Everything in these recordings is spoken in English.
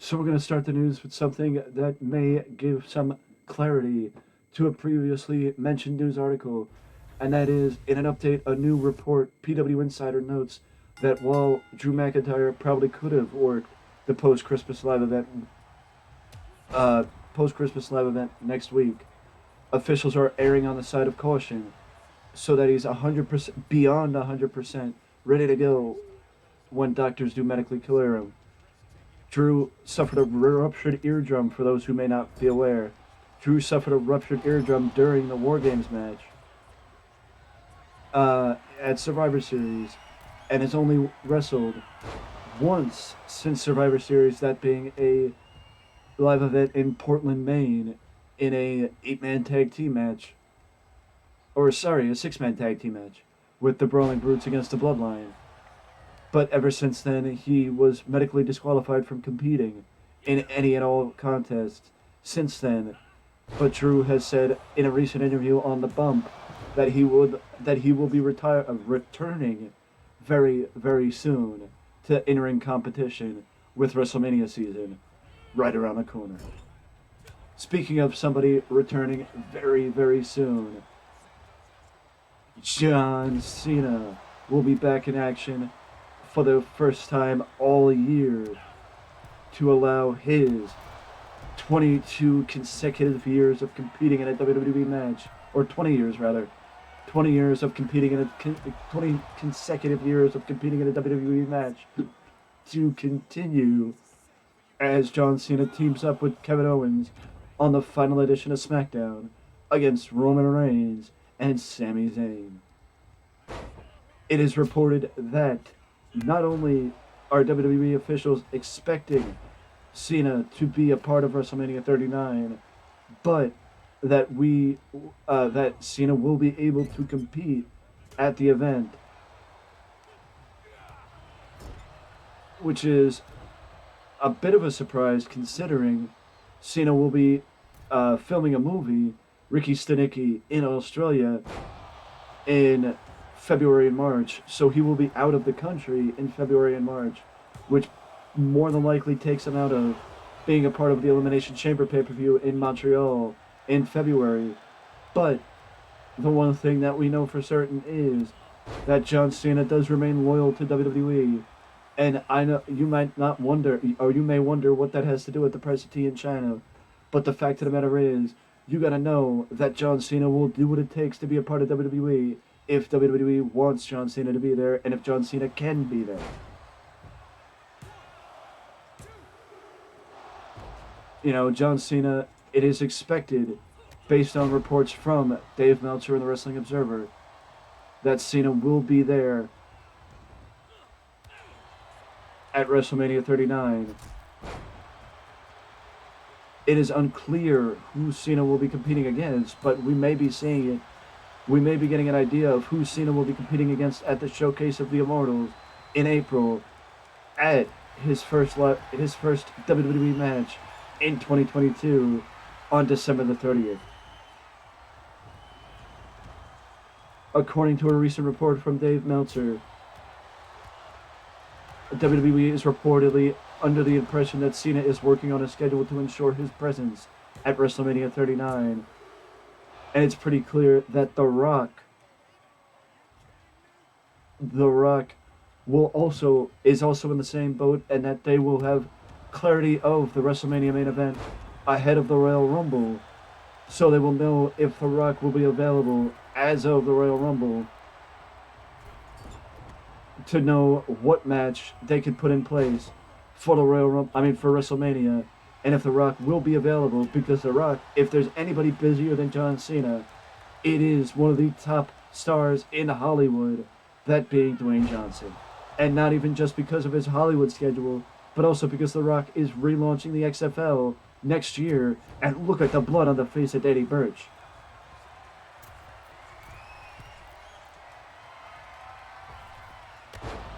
So we're going to start the news with something that may give some clarity to a previously mentioned news article, and that is, in an update, a new report, PW Insider notes that while Drew McIntyre probably could have worked the uh, post Christmas live event next week, officials are erring on the side of caution, so that he's 100% beyond 100% ready to go when doctors do medically clear him. Drew suffered a ruptured eardrum, for those who may not be aware. Drew suffered a ruptured eardrum during the War Games match at Survivor Series and has only wrestled once since Survivor Series, that being a live event in Portland, Maine, in a 8-man tag team match. Or, sorry, a 6-man tag team match with the Brawling Brutes against the Bloodline. But ever since then, he was medically disqualified from competing in any and all contests since then. But Drew has said in a recent interview on The Bump that he will be returning very, very soon to in-ring competition with WrestleMania season right around the corner. Speaking of somebody returning very, very soon, John Cena will be back in action for the first time all year to allow his 22 consecutive years of competing in a WWE match, or 20 years rather, 20 years of competing in a 20 consecutive years of competing in a WWE match to continue as John Cena teams up with Kevin Owens on the final edition of SmackDown against Roman Reigns and Sami Zayn. It is reported that not only are WWE officials expecting Cena to be a part of WrestleMania 39, but that Cena will be able to compete at the event, which is a bit of a surprise considering Cena will be filming a movie, Ricky Stenicki, in Australia in February and March. So he will be out of the country in February and March, which more than likely takes him out of being a part of the Elimination Chamber pay-per-view in Montreal in February. But the one thing that we know for certain is that John Cena does remain loyal to WWE. And I know you might not wonder, or you may wonder what that has to do with the price of tea in China. But the fact of the matter is, you gotta know that John Cena will do what it takes to be a part of WWE if WWE wants John Cena to be there, and if John Cena can be there. You know, John Cena, it is expected, based on reports from Dave Meltzer and the Wrestling Observer, that Cena will be there at WrestleMania 39. It is unclear who Cena will be competing against, but we may be seeing it. We may be getting an idea of who Cena will be competing against at the Showcase of the Immortals in April at his first WWE match in 2022 on December the 30th. According to a recent report from Dave Meltzer, WWE is reportedly under the impression that Cena is working on a schedule to ensure his presence at WrestleMania 39. And it's pretty clear that The Rock is also in the same boat, and that they will have clarity of the WrestleMania main event ahead of the Royal Rumble, so they will know if The Rock will be available as of the Royal Rumble, to know what match they could put in place for the for WrestleMania, and if The Rock will be available, because The Rock, if there's anybody busier than John Cena, it is one of the top stars in Hollywood, that being Dwayne Johnson. And not even just because of his Hollywood schedule, but also because The Rock is relaunching the XFL next year, and look at the blood on the face of Eddie Birch.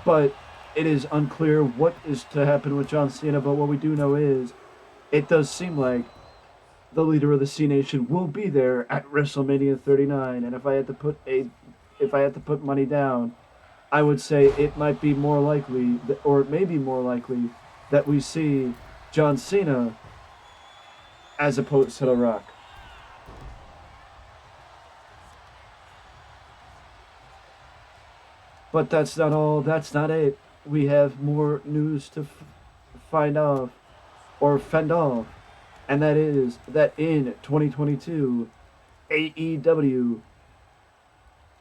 But it is unclear what is to happen with John Cena, but what we do know is it does seem like the leader of the C Nation will be there at WrestleMania 39, and if I had to put money down, I would say it might be more likely, or it may be more likely, that we see John Cena as opposed to The Rock. But that's not all. That's not it. We have more news to find off or fend off, and that is that in 2022, AEW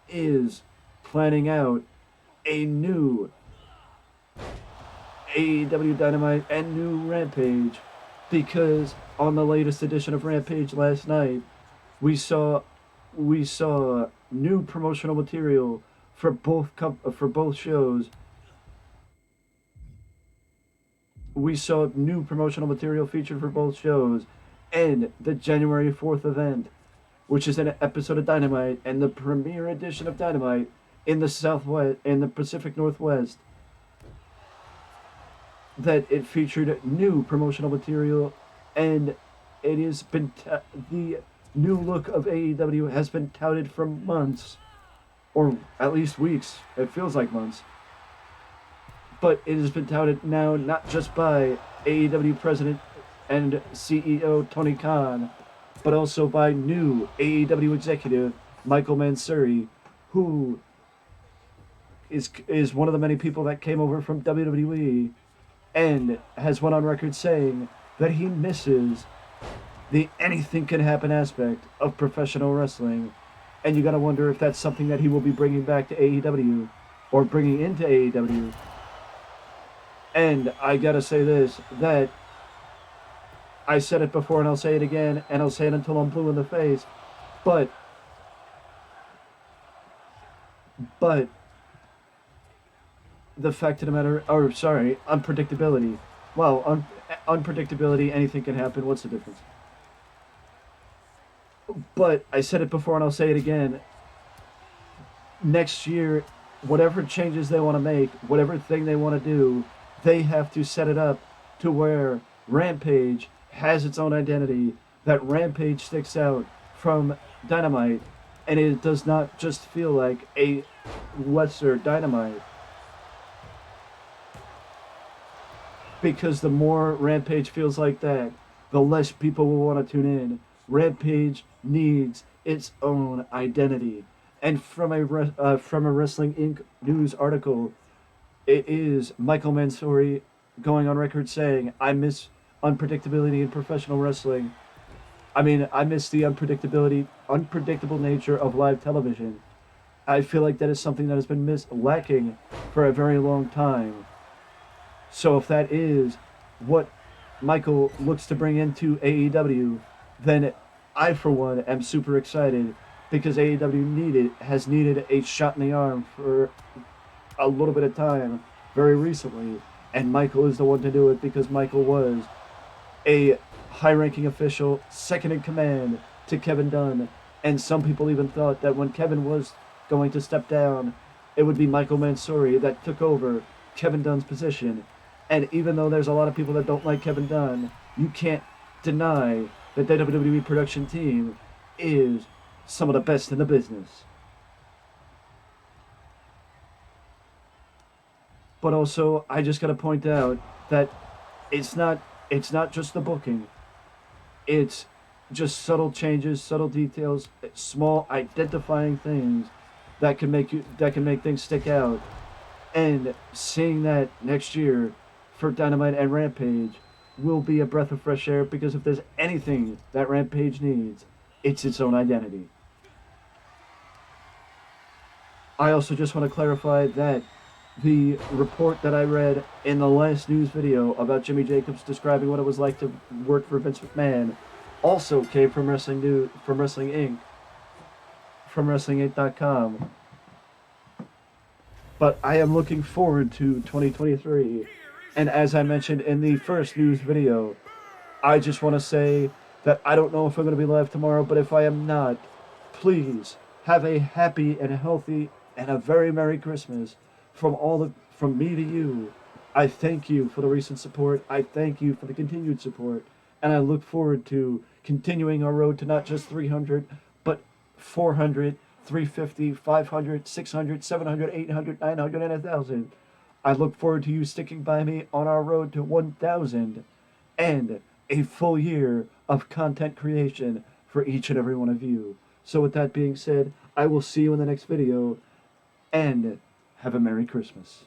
is planning out a new AEW Dynamite and new Rampage, because on the latest edition of Rampage last night, we saw we saw new promotional material for both shows. We saw new promotional material featured for both shows, and the January 4th event, which is an episode of Dynamite and the premiere edition of Dynamite in the Southwest, in the Pacific Northwest, that it featured new promotional material, and it has been the new look of AEW has been touted for months, or at least weeks. It feels like months. But it has been touted now not just by AEW President and CEO Tony Khan, but also by new AEW executive Michael Mansouri, who is one of the many people that came over from WWE and has went on record saying that he misses the anything can happen aspect of professional wrestling. And you gotta wonder if that's something that he will be bringing back to AEW or bringing into AEW. And I gotta say this, that I said it before and I'll say it again, and I'll say it until I'm blue in the face, but the fact of the matter, or sorry, unpredictability. Well, unpredictability, anything can happen, what's the difference? But I said it before and I'll say it again. Next year, whatever changes they want to make, whatever thing they want to do, they have to set it up to where Rampage has its own identity, that Rampage sticks out from Dynamite, and it does not just feel like a lesser Dynamite. Because the more Rampage feels like that, the less people will want to tune in. Rampage needs its own identity. And from a Wrestling Inc. news article, it is Michael Mansouri going on record saying, I miss unpredictability in professional wrestling. I miss the unpredictable nature of live television. I feel like that is something that has been lacking for a very long time. So if that is what Michael looks to bring into AEW, then I, for one, am super excited, because AEW has needed a shot in the arm for a little bit of time very recently, and Michael is the one to do it, because Michael was a high-ranking official, second in command to Kevin Dunn, and some people even thought that when Kevin was going to step down, it would be Michael Mansouri that took over Kevin Dunn's position. And even though there's a lot of people that don't like Kevin Dunn, you can't deny that the WWE production team is some of the best in the business. But also, I just gotta point out that it's not just the booking. It's just subtle changes, subtle details, small identifying things that can make things stick out. And seeing that next year for Dynamite and Rampage will be a breath of fresh air, because if there's anything that Rampage needs, it's its own identity. I also just want to clarify that the report that I read in the last news video about Jimmy Jacobs describing what it was like to work for Vince McMahon also came from Wrestling News, from Wrestling Inc., from WrestlingInc.com. But I am looking forward to 2023. And as I mentioned in the first news video, I just want to say that I don't know if I'm going to be live tomorrow, but if I am not, please have a happy and healthy and a very Merry Christmas from me to you. I thank you for the recent support. I thank you for the continued support. And I look forward to continuing our road to not just 300, but 400, 350, 500, 600, 700, 800, 900, and 1,000. I look forward to you sticking by me on our road to 1,000. and a full year of content creation for each and every one of you. So with that being said, I will see you in the next video, and have a Merry Christmas.